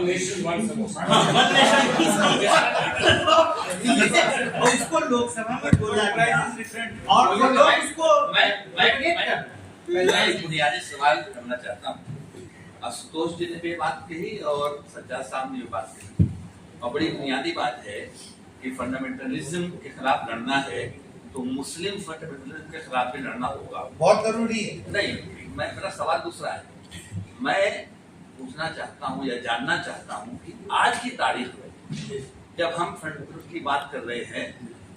nation, one samosa. One nation और इसको लोकसभा में बोला गया और वो लोग इसको मैं बुनियादी सवाल करना चाहता हूँ। आशुतोष जी ने भी बात कही और सज्जाद साहब ने भी बात कही और बड़ी बुनियादी बात है कि फंडामेंटलिज्म के खिलाफ लड़ना है तो मुस्लिम फंडामेंटलिज्म के खिलाफ भी लड़ना होगा, बहुत जरूरी है। नहीं, मेरा सवाल दूसरा है। मैं पूछना चाहता हूँ या जानना चाहता हूँ कि आज की तारीख में जब हम फंडामेंटलिज्म की बात कर रहे हैं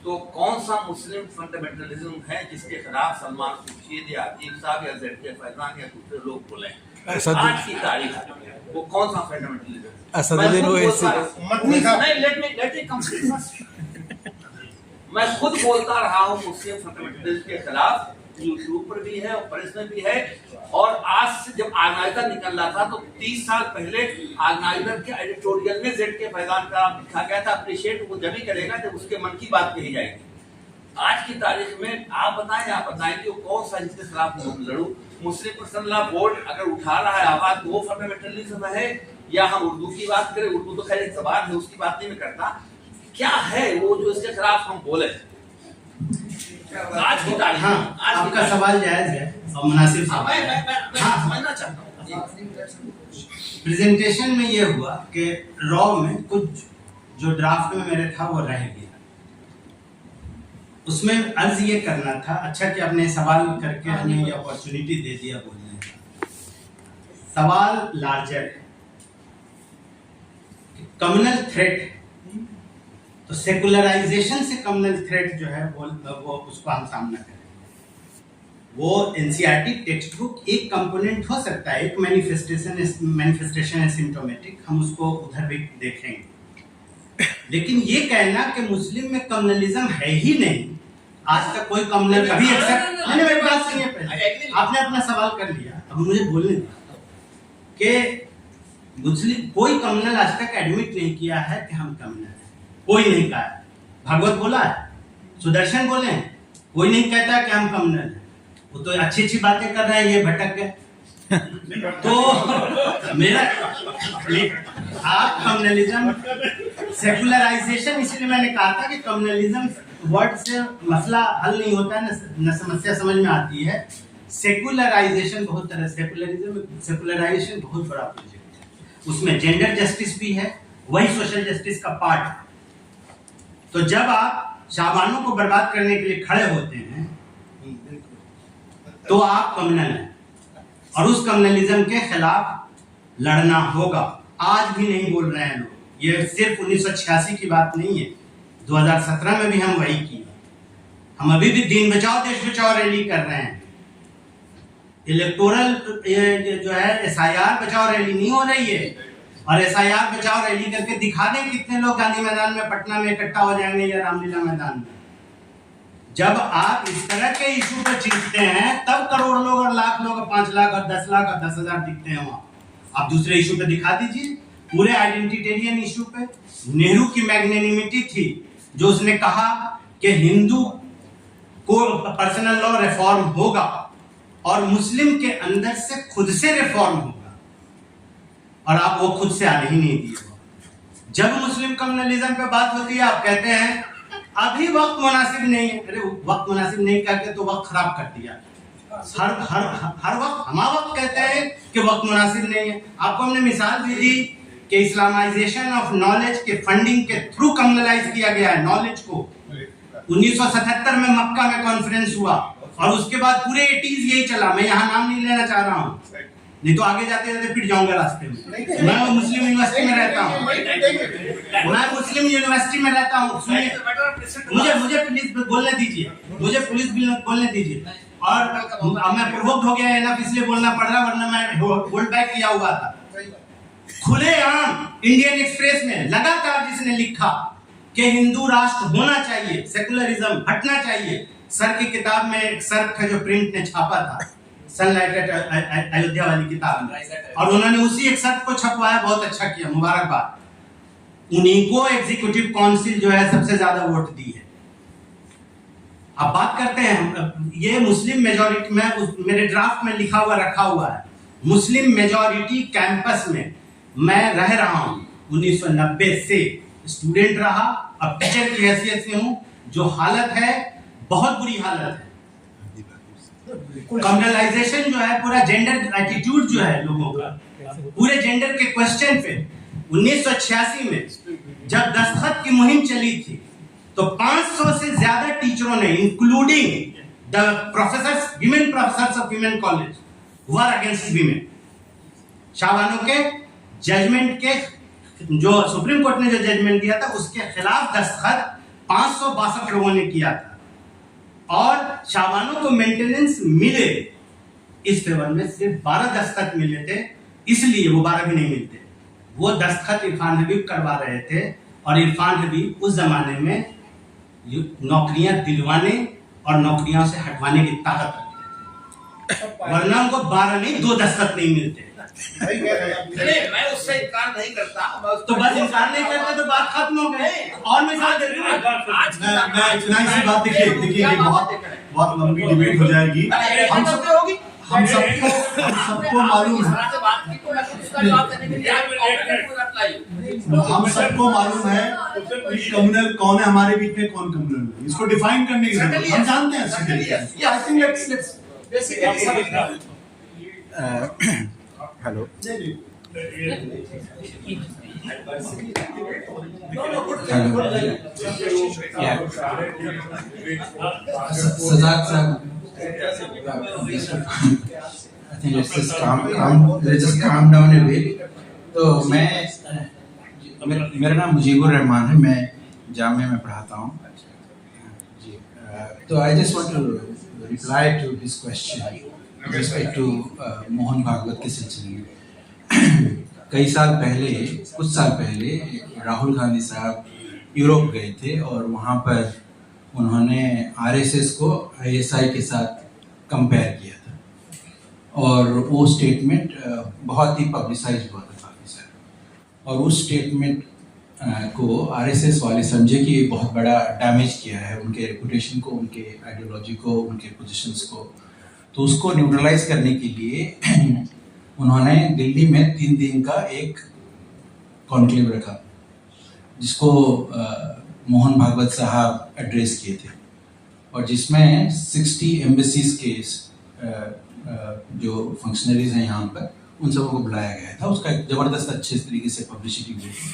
तो कौन सा मुस्लिम फंडामेंटलिज्म है जिसके खिलाफ सलमान खुर्शीद या अजीब साहब या ज़ेड फैजान या दूसरे लोग बोले? आज की तारीख वो कौन सा फंडामेंटलिज्म? मैं खुद बोलता रहा हूँ मुस्लिम फंडामेंटलिज्म के खिलाफ, यूट्यूब पर भी है और प्रेस में भी है। और आज से जब आर्गनाइजर निकल रहा था तो 30 साल पहले आर्गनाइजर के एडिटोरियल में जेड के फैजान का लिखा गया था, अप्रिशिएट वो जब ही करेगा जब उसके मन की बात कही जाएगी। आज की तारीख में आप बताएं कि वो कौन सा जिसके खिलाफ लड़ू? मुस्लिम पर्सनल लॉ बोर्ड अगर उठा रहा है आवाज वो फंडामेंटलिज्म है, या हम उर्दू की बात करें, उर्दू तो खैर एक जबान है उसकी बात नहीं मैं करता, क्या है वो जो इसके खिलाफ हम बोले आज की तारीख? आपका सवाल जायज है और मुनासिब सवाल है। समझना चाहता हूँ। प्रेजेंटेशन में ये हुआ कि रॉ में कुछ जो ड्राफ्ट में मेरे था वो रह गया, उसमें अर्ज ये करना था। अच्छा कि आपने सवाल करके हमें ये अपॉर्चुनिटी दे दिया बोलने का। सवाल लार्जर है, कम्युनल थ्रेट, तो सेकुलराइजेशन से कम्युनल थ्रेट जो है वो उसको हम सामना करें। वो एनसीईआरटी टेक्स्ट बुक एक कंपोनेंट हो सकता है, एक मैनिफेस्टेशन है सिम्टोमेटिक, हम उसको उधर भी देखेंगे। लेकिन ये कहना कि मुस्लिम में कम्युनलिज्म है ही नहीं, आज तक कोई कम्युनल कभी एक्सेप्ट नहीं। मेरी बात सुनिए पहले, आपने अपना सवाल कर लिया, अब मुझे बोलने दीजिए कि मुस्लिम कोई कम्युनल आज तक एडमिट नहीं किया है कि हम कम्युनल हैं, कोई नहीं कहा है। भागवत बोला है, सुदर्शन बोले हैं, कोई नहीं कहता कि हम कम्युनल हैं। वो तो अच्छी अच्छी बातें कर रहे हैं, ये भटक गए। तो मेरा आप कम्युनलिज्म सेकुलराइजेशन, इसलिए मैंने कहा था कि कम्युनलिज्म वर्ड से मसला हल नहीं होता है, न समस्या समझ में आती है। सेकुलराइजेशन बहुत तरह, सेकुलराइजेशन बहुत बड़ा प्रोजेक्ट है, उसमें जेंडर जस्टिस भी है, वही सोशल जस्टिस का पार्ट है। तो जब आप शाबानों को बर्बाद करने के लिए खड़े होते हैं तो आप कम्युनल हैं और उस कम्युनलिज्म के खिलाफ लड़ना होगा। आज भी नहीं बोल रहे हैं लोग, ये सिर्फ 1986 की बात नहीं है, 2017 में भी हम वही किए। हम अभी भी दीन बचाओ देश बचाओ रैली कर रहे हैं। इलेक्टोरल जो है SIR बचाओ रैली नहीं हो रही है, और SIR बचाओ रैली करके दिखा दें कितने लोग गांधी मैदान में पटना में इकट्ठा हो जाएंगे या रामलीला मैदान में। जब आप इस तरह के इशू पर चिंतते हैं तब करोड़ लोग और लाख लोग, 5 लाख और 10 लाख और 10,000 दिखते हैं वहां। आप दूसरे इशू पे दिखा दीजिए, पूरे आइडेंटिटेरियन इशू पे। नेहरू की मैग्नेनिमिटी थी जो उसने कहा कि हिंदू को पर्सनल लॉ रिफॉर्म होगा और मुस्लिम के अंदर से खुद से रिफॉर्म होगा, और आप वो खुद से आने ही नहीं दिए। जब मुस्लिम कम्युनलिज्म पे बात होती है आप कहते हैं अभी वक्त मुनासिब नहीं है। अरे वक्त मुनासिब नहीं करके तो वक्त खराब कर दिया। हर वक्त हम वक्त कहते हैं कि वक्त मुनासिब नहीं है। आपको हमने मिसाल भी दी कि इस्लामाइजेशन ऑफ नॉलेज के फंडिंग के थ्रू कम्युनलाइज किया गया है नॉलेज को। 1977 में मक्का में कॉन्फ्रेंस हुआ और उसके बाद पूरे 80s यही चला। मैं यहाँ नाम नहीं लेना चाह रहा हूँ, नहीं तो आगे जाते जाते पिट जाऊंगा रास्ते में। मैं मुस्लिम यूनिवर्सिटी में रहता हूँ, मैं मुस्लिम यूनिवर्सिटी में रहता हूँ। मुझे प्लीज बोलने दीजिए, मुझे प्लीज बोलने दीजिए। और मैं प्रोवोक्ड हो गया है ना, इसलिए बोलना पड़ रहा, वरना मैं होल्ड बैक किया हुआ था। खुलेआम इंडियन एक्सप्रेस में लगातार जिसने लिखा कि हिंदू राष्ट्र होना चाहिए, सेकुलरिज्म हटना चाहिए। सर की किताब में एक सर का जो प्रिंट ने छापा था, सनलाइट एट अयोध्या वाली किताब में, और उन्होंने उसी एक शर्त को छपवाया, बहुत अच्छा किया, मुबारकबाद। उन्हीं को एग्जीक्यूटिव काउंसिल जो है सबसे ज्यादा वोट दी है। अब बात करते हैं, ये मुस्लिम मेजॉरिटी में मेरे ड्राफ्ट में लिखा हुआ रखा हुआ है, मुस्लिम मेजॉरिटी कैंपस में मैं रह रहा हूँ 1990 से स्टूडेंट रहा, अब टीचर की हैसियत से हूँ। जो हालत है बहुत बुरी हालत है। कम्युनलाइजेशन जो है, पूरा जेंडर एटीट्यूड जो है लोगों का, पूरे जेंडर के क्वेश्चन पे 1986 में जब दस्तखत की मुहिम चली थी तो 500 से ज्यादा टीचरों ने, including the professors, women professors of women college, were against women. Shah Bano के जजमेंट के, जो सुप्रीम कोर्ट ने जो जजमेंट दिया था उसके खिलाफ दस्तखत 562 लोगों ने किया था, और शाहबानो को मेंटेनेंस मिले इस फेवर में सिर्फ 12 दस्तखत मिले थे, इसलिए वो 12 भी नहीं मिलते। वो दस्तखत इरफान हबीब करवा रहे थे, और इरफान हबीब उस जमाने में नौकरियां दिलवाने और नौकरियों से हटवाने की ताकत रखते थे, वरना उनको 12 नहीं 2 दस्तखत नहीं मिलते। मैं उससे इनकार नहीं करता, तो बस इनकार नहीं करते तो बात खत्म हो गई। और मिसाल दे दूं, मैं इतना ही सी बात, देखिए ये बहुत लंबी डिबेट हो जाएगी। हम सबको मालूम है, हम सबको मालूम है कि कम्युनल कौन है, हमारे बीच में कौन कम्युनल है, इसको डिफाइन करने की जरूरत है, हम जानते हैं अच्छे तरीके से। Hello, Sajad sir, I think let's just calm down a bit. तो मेरा नाम मुजीबुर रहमान है, मैं जामिया में पढ़ाता हूँ जी। तो I just want to reply to his question with respect to Mohan Bhagwat के सिलसिले में। कुछ साल पहले राहुल गांधी साहब यूरोप गए थे और वहाँ पर उन्होंने आरएसएस को आईएसआई के साथ कंपेयर किया था, और वो स्टेटमेंट बहुत ही पब्लिसाइज हुआ था काफ़ी सारा, और उस स्टेटमेंट को आरएसएस वाले समझे कि बहुत बड़ा डैमेज किया है उनके रेपुटेशन को, उनके आइडियोलॉजी को, उनके पोजीशंस को। तो उसको न्यूट्रलाइज करने के लिए उन्होंने दिल्ली में 3 दिन का एक कॉन्क्लेव रखा, जिसको मोहन भागवत साहब एड्रेस किए थे, और जिसमें 60 एम्बेसीज के जो फंक्शनरीज हैं यहाँ पर, उन सबको बुलाया गया था। उसका एक ज़बरदस्त अच्छे तरीके से पब्लिसिटी हुई थी।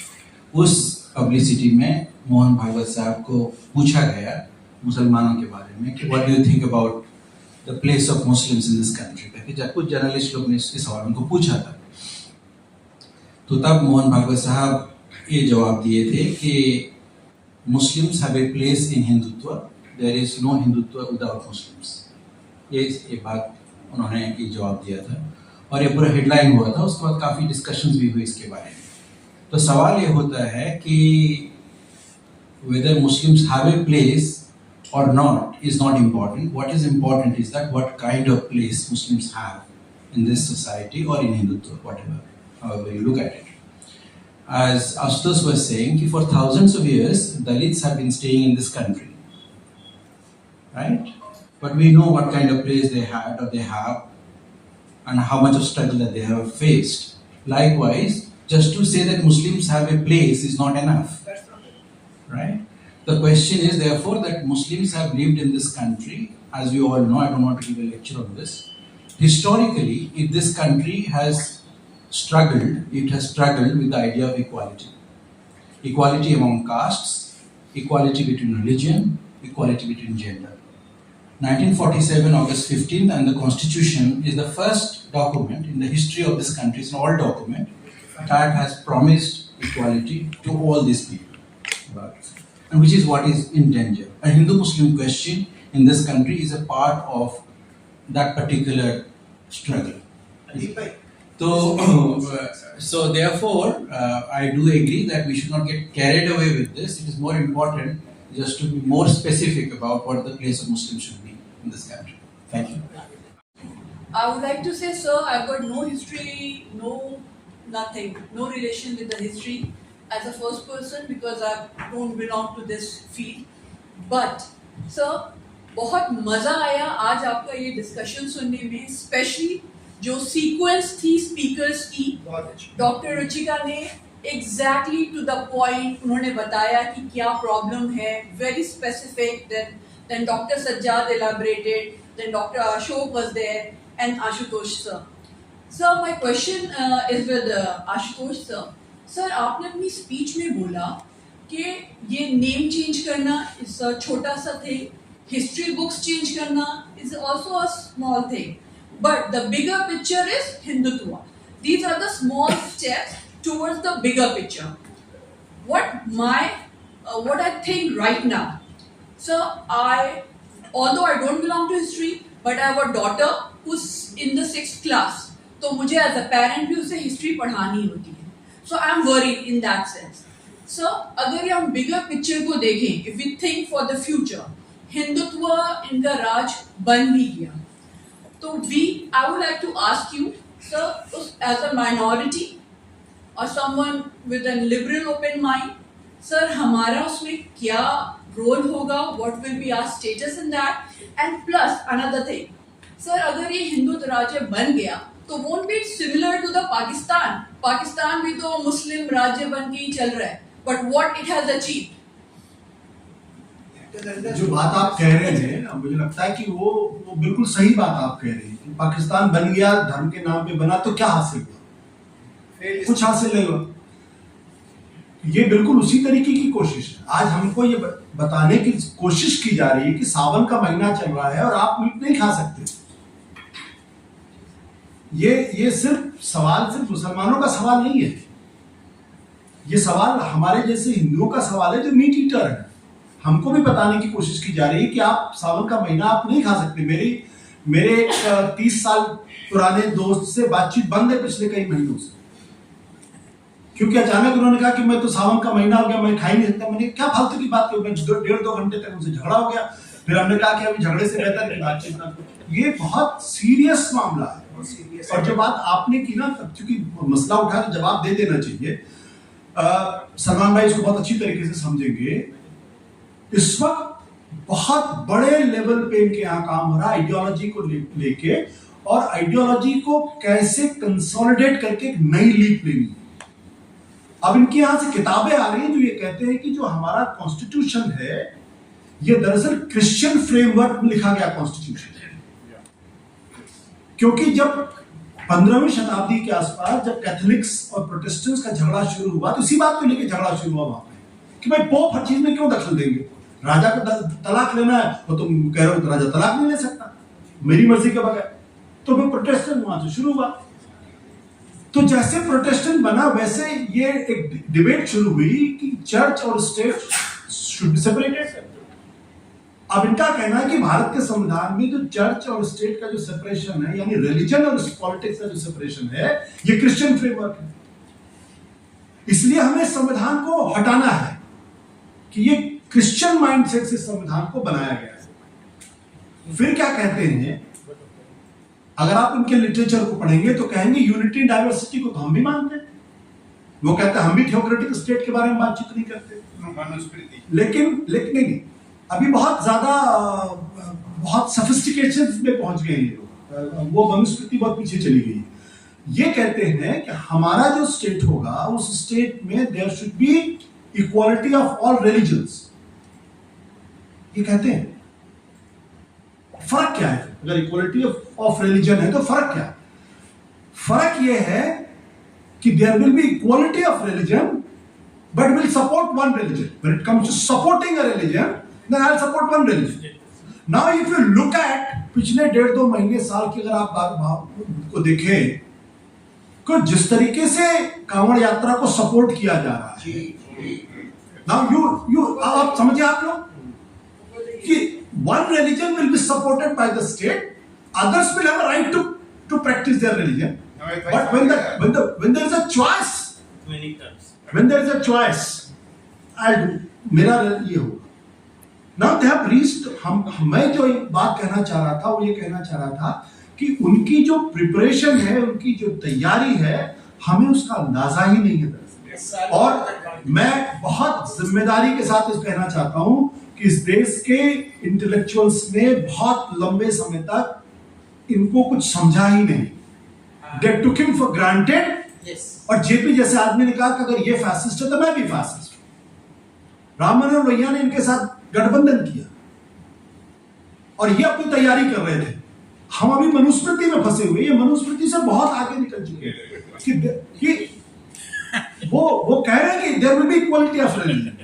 उस पब्लिसिटी में मोहन भागवत साहब को पूछा गया मुसलमानों के बारे में कि what do you think about the place of Muslims in this country, करके जब कुछ जर्नलिस्ट लोग ने इसके सवाल उनको पूछा था, तो तब मोहन भागवत साहब ये जवाब दिए थे कि Muslims have a place in Hindutva, there is no Hindutva without Muslims. ये बात उन्होंने ये जवाब दिया था, और ये पूरा हेडलाइन हुआ था। उसके बाद काफ़ी डिस्कशंस भी हुई इसके बारे में। तो सवाल ये होता है कि whether Muslims have a place or not is not important. What is important is that what kind of place Muslims have in this society or in Hindutva, however you look at it. As Ashutosh was saying, for thousands of years, Dalits have been staying in this country, right? But we know what kind of place they had or they have, and how much of struggle that they have faced. Likewise, just to say that Muslims have a place is not enough, right? The question is therefore that Muslims have lived in this country, as we all know. I don't want to give a lecture on this. Historically, if this country has struggled, it has struggled with the idea of equality. Equality among castes, equality between religion, equality between gender. 1947, August 15th, and the Constitution is the first document in the history of this country, it's an old document, that has promised equality to all these people, and which is what is in danger. A Hindu-Muslim question in this country is a part of that particular struggle. So therefore, I do agree that we should not get carried away with this. It is more important just to be more specific about what the place of Muslims should be in this country. Thank you. I would like to say, sir, I've got no history, nothing, no relation with the history as a first person because I don't belong to this field. But, sir, बहुत मज़ा आया आज आपका ये discussion सुनने में, specially जो sequence थी स्पीकर्स की, डॉक्टर रुचिका ने एग्जैक्टली टू द पॉइंट उन्होंने बताया कि क्या प्रॉब्लम है, very specific. Then doctor Sajjad elaborated, then Dr. Ashok was there and Ashutosh sir. Sir, my question is with Ashutosh sir. Sir, आपने अपनी स्पीच में बोला कि ये नेम चेंज करना इस छोटा सा थे, हिस्ट्री बुक्स चेंज करना is also a small thing, but the bigger picture is Hindutva. These are the small steps towards the bigger picture. What I think right now, sir, although I don't belong to history, but I have a daughter who's in the 6th class. तो मुझे as a parent भी उसे history पढ़ानी होती है. So I am worried in that sense. So अगर हम bigger picture को देखें, if we think for the future, Hindutva इनका राज बन भी गया, तो I would like to ask you, sir, as a minority or someone with a liberal open mind, sir, हमारा उसमें क्या रोल होगा? What will be our status in that? And plus another thing, sir, अगर ये हिंदुत्व राज्य बन गया तो won't be similar to the Pakistan? Pakistan भी तो मुस्लिम राज्य बन के ही चल रहा है, but what it has achieved? जो बात आप कह रहे हैं, मुझे लगता है कि वो बिल्कुल सही बात आप कह रहे हैं कि पाकिस्तान बन गया, धर्म के नाम पे बना, तो क्या हासिल हुआ? कुछ हासिल नहीं हुआ. ये बिल्कुल उसी तरीके की कोशिश है. आज हमको ये बताने की कोशिश की जा रही है कि सावन का महीना चल रहा है और आप मीट नहीं खा सकते. ये सिर्फ मुसलमानों का सवाल नहीं है. ये सवाल हमारे जैसे हिंदुओं का सवाल है जो मीट ईटर है. हमको भी बताने की कोशिश की जा रही है कि आप सावन का महीना आप नहीं खा सकते. मेरे 30 साल पुराने दोस्त से बातचीत बंद है पिछले कई महीनों से, क्योंकि अचानक उन्होंने कहा कि मैं तो सावन का महीना हो गया, मैं खा ही नहीं सकता. मैंने क्या फालतू की बात करूं? 1.5-2 घंटे तक उनसे झगड़ा हो गया. फिर हमने कहा कि अभी झगड़े से बेहतर है बातचीत ना करो. ये बहुत सीरियस मामला है. और जो बात आपने की ना, क्योंकि मसला उठा तो जवाब दे देना चाहिए. सलमान भाई इसको बहुत अच्छी तरीके से समझेंगे. इस वक्त बहुत बड़े लेवल पे इनके यहाँ काम हो रहा है आइडियोलॉजी को लेके, और आइडियोलॉजी को कैसे कंसोलिडेट करके एक नई लीप लेनी. अब इनके यहां से किताबें आ रही हैं जो ये कहते हैं कि जो हमारा कॉन्स्टिट्यूशन है ये दरअसल क्रिश्चियन फ्रेमवर्क में लिखा गया कॉन्स्टिट्यूशन है. क्योंकि जब 15वीं शताब्दी के आसपास जब कैथोलिक्स और प्रोटेस्टेंट्स का झगड़ा शुरू हुआ, तो इसी बात को लेकर झगड़ा शुरू हुआ वहां पे कि भाई पोप हर चीज में क्यों दखल देंगे? राजा को तलाक लेना है तो तुम कह रहे हो तो राजा तलाक नहीं ले सकता मेरी मर्जी के बगैर. तो फिर प्रोटेस्टेंट वहां से शुरू हुआ. तो जैसे प्रोटेस्टेंट बना वैसे ये एक डिबेट शुरू हुई कि चर्च और स्टेट शुड बी सेपरेटेड. अब इनका कहना है कि भारत के संविधान में जो चर्च और स्टेट का जो सेपरेशन है, यानी रिलीजन और पॉलिटिक्स का जो सेपरेशन है, ये क्रिश्चियन फ्रेमवर्क है. इसलिए हमें संविधान को हटाना है कि ये क्रिश्चियन माइंडसेट से संविधान को बनाया गया है. फिर क्या कहते हैं, अगर आप उनके लिटरेचर को पढ़ेंगे तो कहेंगे यूनिटी एंड डाइवर्सिटी को तो हम भी मानते हैं. वो कहते हैं हम भी थियोक्रेटिक स्टेट के बारे में बातचीत नहीं करते. लेकिन नहीं, अभी बहुत ज्यादा बहुत सोफिस्टिकेशन में पहुंच गए ये लोग. वो मनुस्मृति बहुत पीछे चली गई. ये कहते हैं कि हमारा जो स्टेट होगा उस स्टेट में there should be equality of all religions. ये कहते हैं. फर्क क्या है? अगर इक्वालिटी ऑफ रिलीजन है तो फर्क क्या है? फर्क ये है कि there will be equality of religion but will support one religion. When it comes to supporting a religion, then I will support one religion. Now if you look at पिछले 1.5-2 महीने साल की अगर आप को देखें, को जिस तरीके से कांवड़ यात्रा को सपोर्ट किया जा रहा है, नाउ यू आप समझिए आप लोग कि one religion will be supported by the state, others will have a right to practice their religion. But when there is a choice, when there is a choice, मेरा ये होगा. Now they have reached. मैं जो बात कहना चाह रहा था वो ये कहना चाह रहा था कि उनकी जो प्रिपरेशन है, उनकी जो तैयारी है, हमें उसका अंदाजा ही नहीं है. और मैं बहुत जिम्मेदारी के साथ इस कहना चाहता हूं कि इस देश के इंटेलेक्चुअल्स ने बहुत लंबे समय तक इनको कुछ समझा ही नहीं. They took him for granted. Yes. और जेपी जैसे आदमी ने कहा कि अगर ये फैसिस्ट है तो मैं भी फैसिस्ट हूं। राम मनोहर लोहिया ने इनके साथ गठबंधन किया और ये अपनी तैयारी कर रहे थे। हम अभी मनुस्मृति में फंसे हुए, ये मनुस्मृति से बहुत आगे निकल चुके हैं कि वो कह रहे हैं कि there will be equality of religion.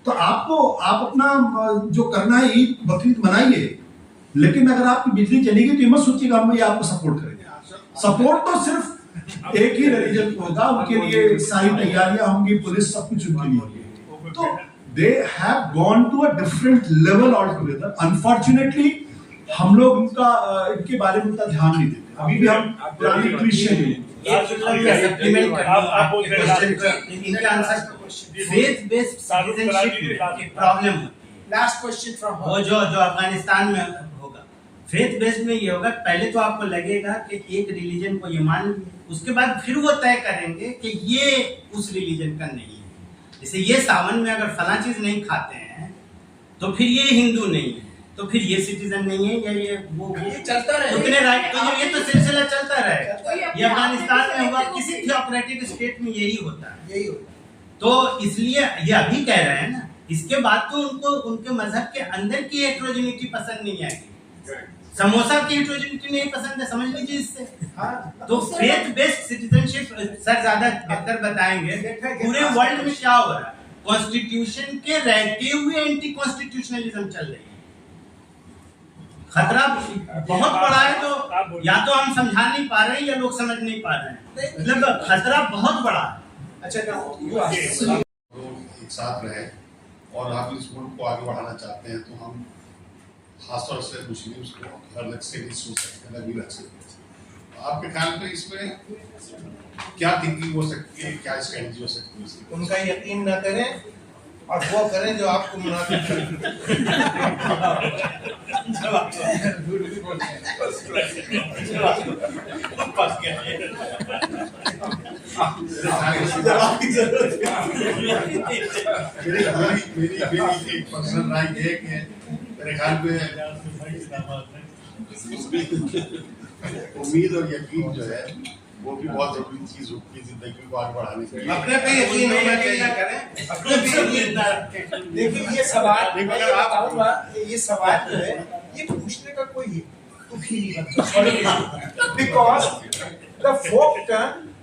तो आप अपना जो करना है ईद बकरीद मनाइए, लेकिन अगर आपकी बिजली चलेगी तो ये मत सोचिएगा हम ये आपको सपोर्ट करेंगे। सपोर्ट तो सिर्फ एक ही रिलीजन को होगा, उनके लिए सारी तैयारियां होंगी, पुलिस सब कुछ उनके लिए होगी। तो they have gone to a different level all together. Unfortunately हम लोग इनके बारे में उतना ध्यान नहीं देते। अभी भी हम पुरानी क्रिश्चियन फेथ बेस्ड सिटीजनशिप की प्रॉब्लम होती है। Last question from her. वो जो अफगानिस्तान में होगा, फेथ बेस्ड में ये होगा, पहले तो आपको लगेगा कि एक रिलीजन को ये मान लिया, उसके बाद फिर वो तय करेंगे कि ये उस रिलीजन का नहीं है। जैसे ये सावन में अगर फला चीज नहीं खाते हैं तो फिर ये हिंदू नहीं है, तो फिर ये सिटीजन नहीं है, या ये वो चलता रहे। उतने राइट, तो ये तो सिलसिला चलता रहे। ये अफगानिस्तान में हुआ, किसी थियोक्रेटिक स्टेट में यही होता है। यही होता है। तो इसलिए ये अभी कह रहे हैं ना, इसके बाद तो उनको उनके मजहब के अंदर की हेटेरोजेनिटी पसंद नहीं आएगी। समोसा की हेटेरोजेनिटी नहीं पसंद है, समझ लीजिए इससे। तो फेथ बेस्ड सिटीजनशिप सर ज्यादा बेहतर बताएंगे। पूरे वर्ल्ड में क्या हो रहा है, कॉन्स्टिट्यूशन के रहते हुए एंटी कॉन्स्टिट्यूशनलिज्म चल रही है। खतरा बहुत बड़ा है, तो या तो हम समझा नहीं पा रहे हैं या लोग समझ नहीं पा रहे हैं, मतलब खतरा बहुत बड़ा है। अच्छा, एक साथ रहे और आप इस मुल्क को आगे बढ़ाना चाहते हैं, तो हम खासतौर से मुस्लिम्स को अलग से नहीं सोच सकते, अलग ही रख सकते हैं। तो आपके ख्याल में इसमें क्या थिंकिंग हो सकती है, क्या स्ट्रेटजी हो सकती है इसकी? उनका यकीन न करें और वो करें जो आपको मुनाफिक मेरी एक पर्सनल राय है कि मेरे ख्याल में उम्मीद और यकीन जो है वो भी बहुत जरूरी चीज होती है जिंदगी को आगे बढ़ाने के लिए। अपने पे यकीन होना चाहिए, अपने पे यकीन ना। देखिए ये सवाल मैं बताऊंगा, ये सवाल जो है ये पूछने का कोई तुक ही नहीं बनता, because the folk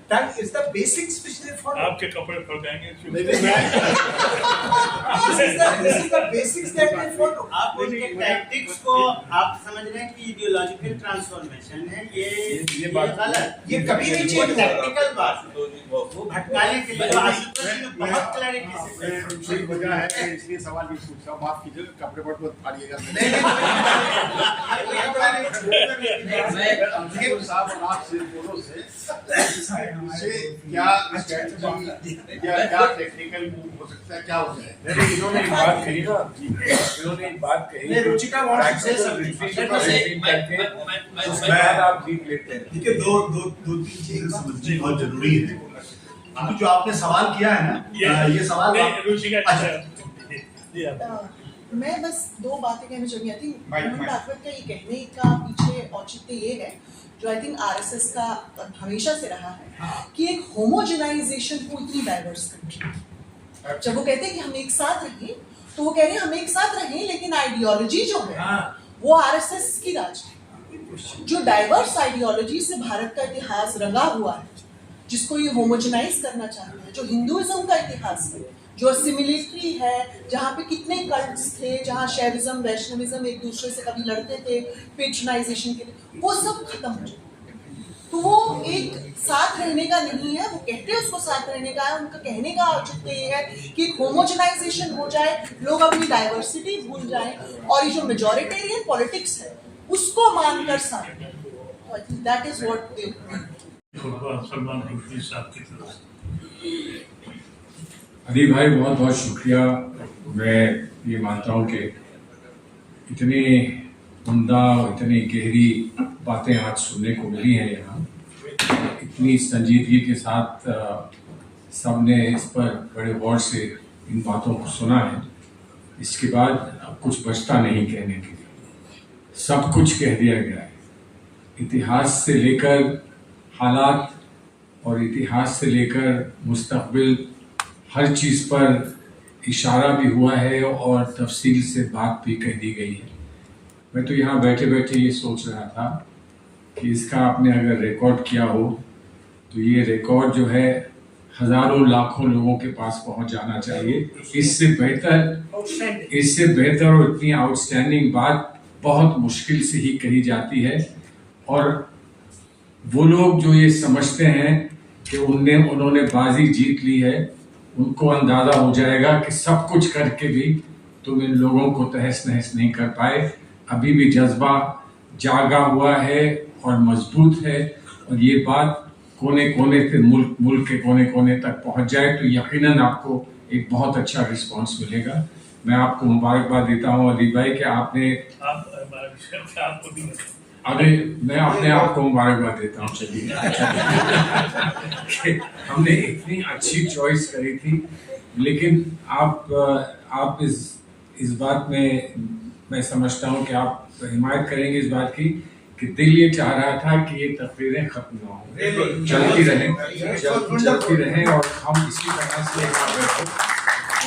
tongue is the basics which they follow. आपके कपड़े फट जाएंगे। This is the basics that they follow. आप उनके टैक्टिक्स को आप समझ रहे हैं कि आइडियोलॉजिकल ट्रांसफॉर्मेशन है, ये गलत, ये कभी नहीं चेंज होगा। टैक्टिकल बात वो भटकाने के लिए आशुतोष ने बहुत क्लैरिटी से सही वजह है कि इसलिए सवाल ये पूछ रहा हूँ, माफ कीजिएगा, कपड़े पर मत फाड़िएगा। साहब और आपसे दोनों से क्या स्ट्रेटजी क्या टेक्निकल मूव हो सकता है, क्या हो जाए? इन्होंने एक बात कही ना, इन्होंने एक बात कही, Ruchika wants to say something. आप जीत लेते हैं। देखिए दो तीन चीजें समझनी बहुत जरूरी है। क्योंकि जो आपने सवाल किया है ना, ये सवाल मैं बस दो बातें कहना चाहूंगी। आई थिंक मोहन भागवत का ये कहने का पीछे औचित्य ये है, जो आई थिंक आरएसएस का हमेशा से रहा है, कि एक होमोजेनाइजेशन को इतनी डाइवर्स कंट्री, जब वो कहते हैं कि हम एक साथ रहें, तो वो कह रहे हैं हम एक साथ रहें, लेकिन आइडियोलॉजी जो है वो आरएसएस की राज है, जो डाइवर्स आइडियोलॉजी से भारत का इतिहास रंगा हुआ है, जिसको ये होमोजेनाइज करना चाहते हैं, जो हिंदुइज्म का इतिहास है, जो असिमिलेटरी है, जहाँ पे कितने कल्ट्स थे, जहाँ शैविज्म वैष्णविज्म एक दूसरे से कभी लड़ते थे पेट्रोनाइजेशन के लिए, वो सब खत्म हो चुका। तो वो एक साथ रहने का नहीं है, वो कहते हैं उसको साथ रहने का है, उनका कहने का औचित्य ये है कि एक होमोजेनाइजेशन हो जाए, लोग अपनी डाइवर्सिटी भूल जाएं और ये जो मेजॉरिटेरियन पॉलिटिक्स है उसको मानकर साथ रहें। तो I think that is what they Salman Rushdie साहब की तरफ से। अली भाई बहुत बहुत शुक्रिया। मैं ये मानता हूँ कि इतनी उम्दा और इतनी गहरी बातें आज सुनने को मिली हैं यहाँ, इतनी संजीदगी के साथ सबने इस पर बड़े गौर से इन बातों को सुना है। इसके बाद अब कुछ बचता नहीं कहने के लिए, सब कुछ कह दिया गया है। इतिहास से लेकर हालात और इतिहास से लेकर मुस्तकबिल हर चीज़ पर इशारा भी हुआ है और तफसील से बात भी कह दी गई है। मैं तो यहाँ बैठे बैठे ये सोच रहा था कि इसका आपने अगर रिकॉर्ड किया हो तो ये रिकॉर्ड जो है हजारों लाखों लोगों के पास पहुंच जाना चाहिए। इससे बेहतर और इतनी आउटस्टैंडिंग बात बहुत मुश्किल से ही कही जाती है। और वो लोग जो ये समझते हैं कि उन्होंने बाजी जीत ली है, उनको अंदाजा हो जाएगा कि सब कुछ करके भी तुम इन लोगों को तहस नहस नहीं कर पाए। अभी भी जज्बा जागा हुआ है और मजबूत है, और ये बात कोने कोने से मुल्क के कोने कोने तक पहुंच जाए तो यकीनन आपको एक बहुत अच्छा रिस्पांस मिलेगा। मैं आपको मुबारकबाद देता हूं अली भाई कि आपने अरे मैं अपने आप को मुबारकबाद देता हूं चलिए हमने इतनी अच्छी चॉइस करी थी। लेकिन आप इस बात में मैं समझता हूं कि आप हिमायत करेंगे इस बात की कि दिल ये चाह रहा था कि ये तकरीरें खत्म ना हो, चलती रहें और हम इसी तरह से यहाँ बैठे।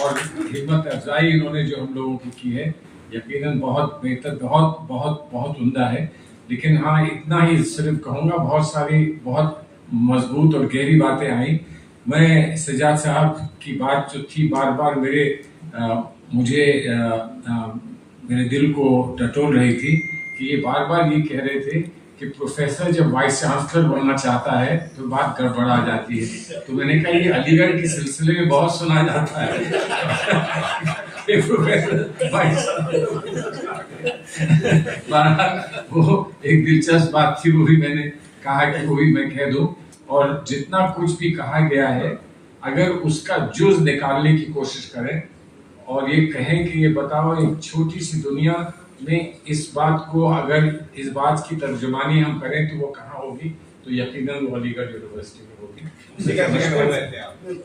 और हिम्मत अफजाई इन्होंने जो हम लोगों की है यकीनन बहुत बेहतर, बहुत बहुत बहुत उम्दा है। लेकिन हाँ, इतना ही सिर्फ कहूँगा, बहुत सारी बहुत मजबूत और गहरी बातें आई। मैं सजाद साहब की बात जो थी बार बार मेरे दिल को टटोल रही थी कि ये बार बार ये कह रहे थे कि प्रोफेसर जब वाइस चांसलर बनना चाहता है तो बात गड़बड़ा जाती है। तो मैंने कहा ये अलीगढ़ के सिलसिले में बहुत सुना जाता है कि प्रोफेसर वाइस वो एक दिलचस्प बात थी, वो भी मैंने कहा कि वो भी मैं कह दूं। और जितना कुछ भी कहा गया है अगर उसका जुज निकालने की कोशिश करें और ये कहें कि ये बताओ एक छोटी सी दुनिया में इस बात को, अगर इस बात की तर्जुमानी हम करें तो वो कहाँ होगी, तो यकीनन वो अलीगढ़ यूनिवर्सिटी में होगी।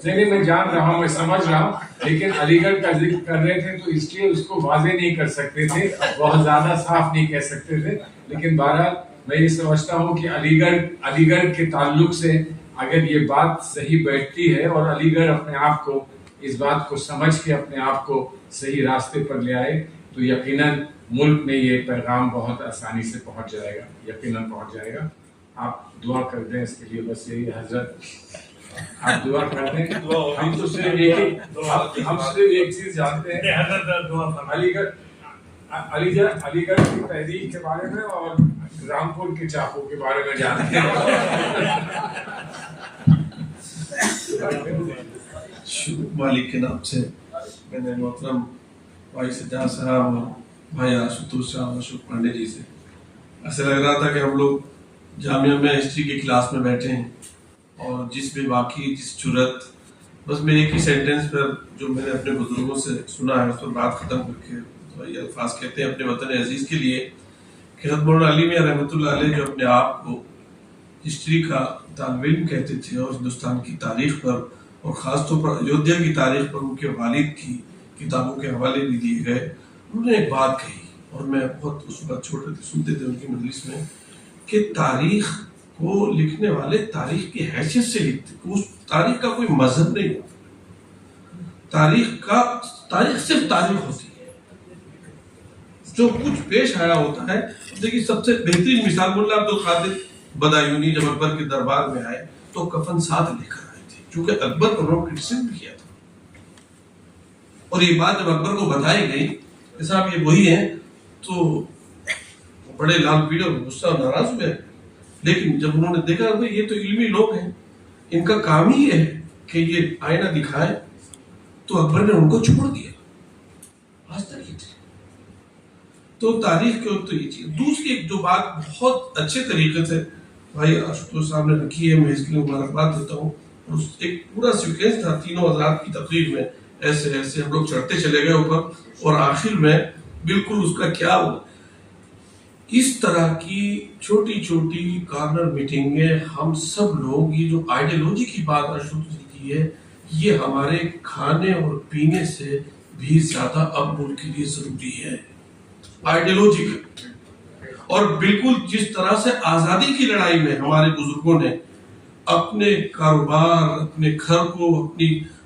नहीं, मैं जान रहा हूँ, मैं समझ रहा हूँ, लेकिन अलीगढ़ का जिक्र कर रहे थे तो इसलिए उसको वाजे नहीं कर सकते थे, बहुत ज्यादा साफ नहीं कह सकते थे। लेकिन बहरहाल मैं ये समझता हूँ कि अलीगढ़ के ताल्लुक से अगर ये बात सही बैठती है और अलीगढ़ अपने आप को इस बात को समझ के अपने आप को सही रास्ते पर ले आए तो यकीनन मुल्क में ये पैगाम बहुत आसानी से पहुंच जाएगा, यकीनन पहुंच जाएगा। आप दुआ कर दें इसके लिए, बस यही हजरत आप दुआ कर दें। हम तो सिर्फ एक चीज जानते हैं, अलीगढ़ की तहरीक के बारे में और रामपुर के चाकू के बारे में जानते हैं। मालिक के नाम से मैंने मोहतरम भाई सज्जाद साहब और भाई आशुतोष साहब, अशोक पांडे जी से ऐसे लग रहा था कि हम लोग जामिया में हिस्ट्री की क्लास में बैठे हैं और जिस बेबाकी, जिस जुर्रत, बस मैं एक ही सेंटेंस पर जो मैंने अपने बुजुर्गों से सुना है उस पर बात खत्म करके तो ये अल्फाज कहते हैं अपने वतन अजीज के लिए कि हज़रत मौलाना अली मियां रहमतुल्लाह अलैह जो अपने आप को हिस्ट्री का तालिब इल्म कहते थे और हिंदुस्तान की तारीख पर और ख़ासतौर पर अयोध्या की तारीख पर उनके वालिद की किताबों के हवाले भी दिए गए। उन्होंने एक बात कही और मैं बहुत उस वक्त छोटे थे सुनते थे उनकी मजलिस में कि तारीख को लिखने वाले तारीख की हैसियत से लिखते, उस तारीख का कोई मजहब नहीं होता। तारीख सिर्फ तारीख होती है, जो कुछ पेश आया होता है। देखिए सबसे बेहतरीन मिसाल मुल्ला अब्दुल कादिर बदायूनी जब अकबर के दरबार में आए तो कफन साथ लेकर आए थे, क्योंकि अकबर को उन्होंने क्रिटिसिज्म किया था और ये बात जब अकबर को बताई गई कि साहब ये वही है तो बड़े लाल पीड़े गुस्सा नाराज हुए। लेकिन जब उन्होंने देखा भाई ये तो इल्मी लोग हैं, इनका काम ही है कि ये आईना दिखाए, तो अकबर ने उनको छोड़ दिया। आज तक ये तो तारीख के तो ये चीज। दूसरी एक जो बात बहुत अच्छे तरीके से भाई आशुतोष साहब ने रखी है, मैं इसके लिए मुबारकबाद देता हूँ। एक पूरा सीक्वेंस था, तीनों हज़रात की तकरीर में ऐसे ऐसे हम लोग चढ़ते चले गए ऊपर और आखिर में बिल्कुल उसका क्या हुआ। इस तरह की छोटी छोटी कॉर्नर मीटिंगें हम सब लोग, ये जो आइडियोलॉजी की बात आशुतोष जी की है, ये हमारे खाने और पीने से भी ज्यादा अब मुल्क के लिए जरूरी है। आइडियोलॉजी और बिल्कुल जिस तरह से आजादी की लड़ाई में हमारे बुजुर्गों ने अपने कारोबार, अपने घर को,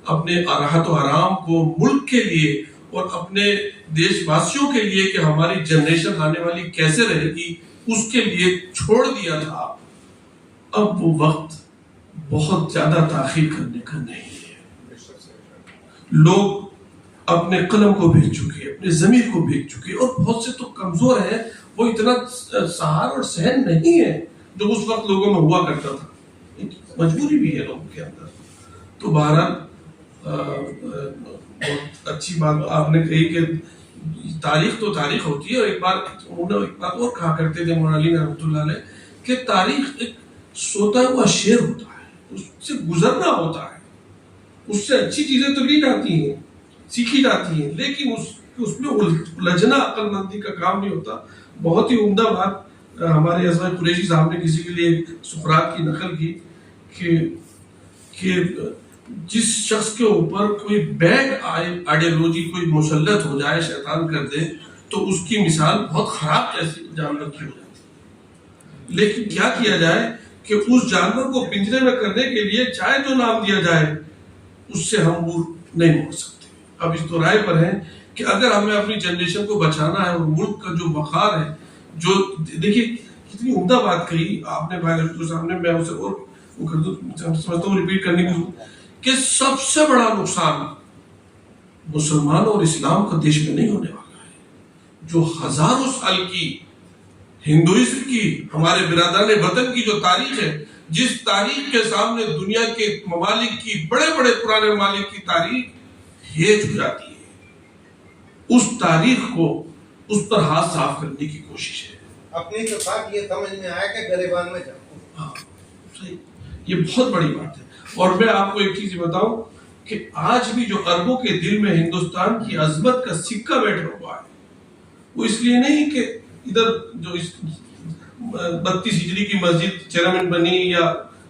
अपने राहत और आराम को मुल्क के लिए और अपने देशवासियों के लिए कि हमारी जनरेशन आने वाली कैसे रहेगी उसके लिए छोड़ दिया था। अब वो वक्त बहुत ज्यादा ताखीर करने का नहीं है। लोग अपने कलम को बेच चुके, अपने जमीर को बेच चुके, और बहुत से तो कमजोर हैं, वो इतना सहार और सहन नहीं है जो उस वक्त लोगों में हुआ करता था। मजबूरी भी है लोगों के अंदर। तो बहरहाल बहुत अच्छी बात आपने कही कि तारीख तो तारीख होती है। और एक बात और कहा करते थे मौलाना अली रहमतुल्लाह अलैह कि तारीख एक सोता हुआ शेर होता है, उससे गुजरना होता है, उससे अच्छी चीजें तो ली जाती हैं, सीखी जाती हैं, लेकिन उसमें उलझना अक्लमंदी का काम नहीं होता। बहुत ही उम्दा बात हमारे अज़हर कुरैशी साहब ने किसी के लिए सुकरात की नकल की कि जिस शख्स के ऊपर कोई बैड आइडियोलॉजी, कोई मुसल्लत हो जाए, शैतान कर दे, तो उसकी मिसाल बहुत खराब जैसी जानवर की हो जाती है। लेकिन क्या किया जाए कि उस जानवर को पिंजरे में करने के लिए चाहे जो नाम दिया जाए उससे हम वो नहीं मोड़ सकते। अब इस दो राय पर है कि अगर हमें अपनी जनरेशन को बचाना है और मुल्क का जो वक़ार है, जो देखिए कितनी उम्दा बात कही आपने भाई सामने, मैं उसे और वो कर दूं, समझता हूँ रिपीट करने की कि सबसे बड़ा नुकसान मुसलमानों और इस्लाम का देश में नहीं होने वाला है। जो हजारों साल की हिंदुइज्म की, हमारे बिरादरान वतन की जो तारीख है, जिस तारीख के सामने दुनिया के ममालिक की, बड़े बड़े पुराने ममालिक की तारीख हेज हो जाती है, उस तारीख को, उस पर हाथ साफ करने की कोशिश है। अपनी तो बात ये समझ में आया कि गरीबान में जाओ। हाँ, सही, ये बहुत बड़ी बात है। और मैं आपको एक चीज बताऊं कि आज भी जो अरबों के दिल में हिंदुस्तान की अजमत का सिक्का बैठा हुआ है, वो इसलिए नहीं कि इधर जो 32 हिजरी की मस्जिद चेरामन बनी या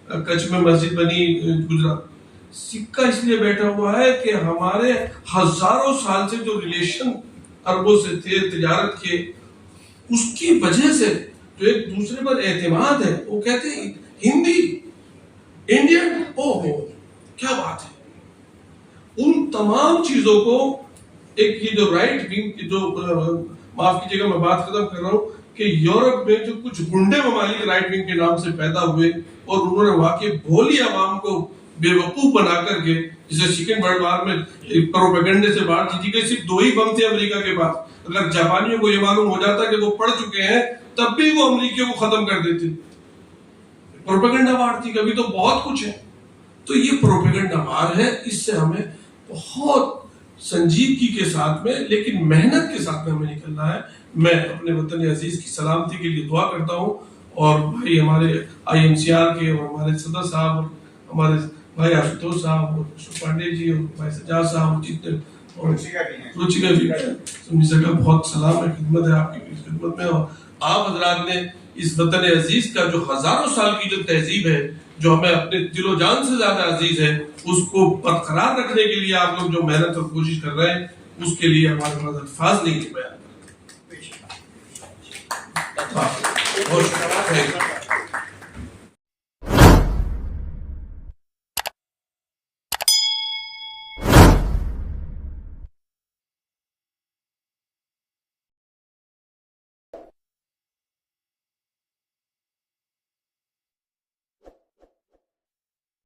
कच्छ में मस्जिद बनी गुजरात, सिक्का इसलिए बैठा हुआ है कि हमारे हजारों साल से जो रिलेशन अरबों से थे तिजारत के, उसकी वजह से जो एक दूसरे पर एतमाद है, वो कहते हैं हिंदी इंडियन, ओहो क्या बात है। उन तमाम चीजों को एक ये जो राइट विंग की जो माफ कीजिएगा मैं बात खत्म कर रहा हूँ कि यूरोप में जो कुछ गुंडे ममालिक राइट विंग के नाम से पैदा हुए और उन्होंने वहां के भोली आवाम को बेवकूफ बना करके, जैसे सेकेंड वर्ल्ड वॉर में प्रोपेगेंडे से बाहर जीती गई, सिर्फ 2 ही बम थे अमेरिका के पास। अगर जापानियों को ये मालूम हो जाता कि वो पढ़ चुके हैं, तब भी वो अमेरिकियों को खत्म कर देते। प्रोपेगेंडा वार थी, कभी तो बहुत कुछ है। तो ये प्रोपेगेंडा वार है, इससे हमें बहुत संजीदगी के साथ में, लेकिन मेहनत के साथ में हमें निकलना है। मैं अपने वतन अजीज की सलामती के लिए दुआ करता हूँ, और भाई हमारे IMCR के और हमारे सदर साहब और हमारे भाई आशुतोष साहब और अशोक पांडे जी और भाई सज्जाद साहब, जितने और रुचिका जी का बहुत सलाम है, खिदमत है आपकी खिदमत में। और आप हजरात ने इस वतन अजीज का जो हजारों साल की जो तहजीब है, जो हमें अपने दिलो जान से ज्यादा अजीज है, उसको बरकरार रखने के लिए आप लोग जो मेहनत और कोशिश कर रहे हैं, उसके लिए हमारे पास अल्फाज नहीं है बयान।